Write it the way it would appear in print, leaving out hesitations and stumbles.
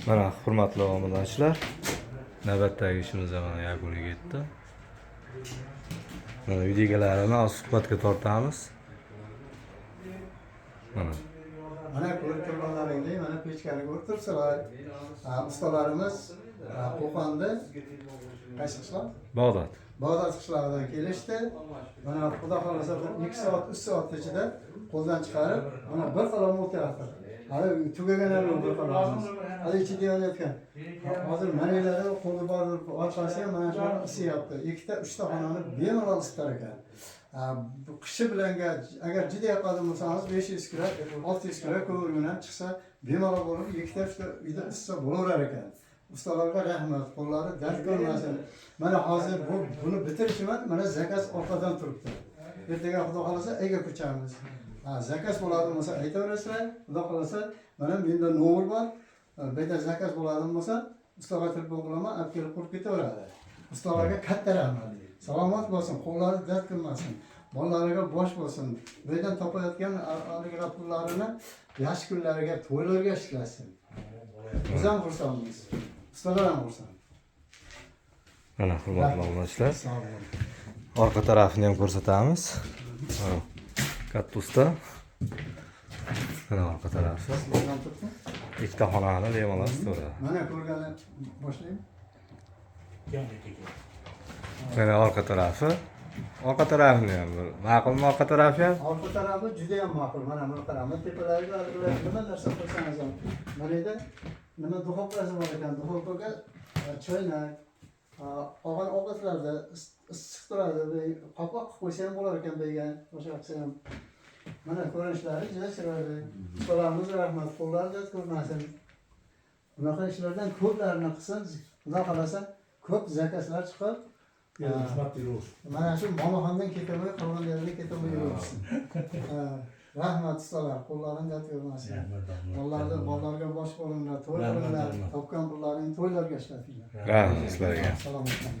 Mana hurmatli obunachilar, navbatdagi ishimiz mana yakuniga yetdi. Mana videolarni suhbatga tortamiz. Mana ko'rib turganlaringdek, mana pechkani ko'rib turibsizlar. Ustalarimiz Qo'qonda qaysi qishloq? Bag'dod. Bag'dod qishlog'idan kelishdi. Mana xudo xolasa 2 soat, 3 soat ichida qo'ldan chiqarib, mana bir qalom o'tyapti. Hali tugagan bir qalomimiz. Hali ichida yonayotgan. Hozir manilarda qo'li bor, orqasi ham mana shu isiyapti. 2 ta, 3 ta xonani bemalol isitar ekan. Qishi bilan agar juda yoqadigan bo'lsangiz 500 kg, 600 kg ko'mir bilan chiqsa bemalol bo'lib 2 ta, 3 ta uyda isitsa bo'laverar ekan. Ustalarga rahmat, qo'llari dard ko'rmasin. Mana hozir buni bitirishman, mana zakaz orqadan turibdi. Ertaga xudo xolasa uyga ko'chamiz. Zakaz bo'ladigan bo'lsa aytaverasizlar. Xudo xolasa mana menda nomer bor. Bu yerda zakaz bo'ladigan bo'lsa, ustaga telefon qilaman, olib kelib qurib ketaveradi. Ustalarga katta rahmat. Salomat bo'lsin, qo'llari dard qilmasin. Bolalariga bosh bo'lsin. Bu yerdan topayotgan ariga pullarini yaxshi kunlariga, to'ylarga ishlasin. Biz ham xursandmiz. Ustalar ham xursand. Mana hurmatli obunachilar, orqa tarafini ham ko'rsatamiz. Katta usta. Mana orqa tarafi. Ikkita xonani bemalol isitaveradi. Mana ko'rganlar boshlaymi? Mana orqa tarafi. Orqa tarafini ham ma'qulmi orqa tarafi ham? Orqa tarafi juda ham ma'qul. Mana buni qarang. Tepalariga nima narsa qo'ysangiz ham. Mana yerda nima duxovkasi bor ekan. Duxovkaga choynak, qolgan ovqatlarda issiq turadi. Qopoq qilib qo'ysa ham bo'lar ekan degan. O'sha qilsa ham. Mana ko'rinishlari juda chiroyli. Ustalarimiz rahmat, qo'llari dard ko'rmasin. Bunaqa ishlardan ko'plarini qilsin, xudo xolasa ko'p zakazlar chiqib, mana shu momoxondan ketamay, qolgan yerga ketamay yursin. Rahmat ustalar, qo'llarini dard ko'rmasin. Bolalarga bosh bo'linglar, to'y qilinglar, topgan pullarini to'ylarga ishlatinglar. Rahmat sizlarga. Salomat bo'ling.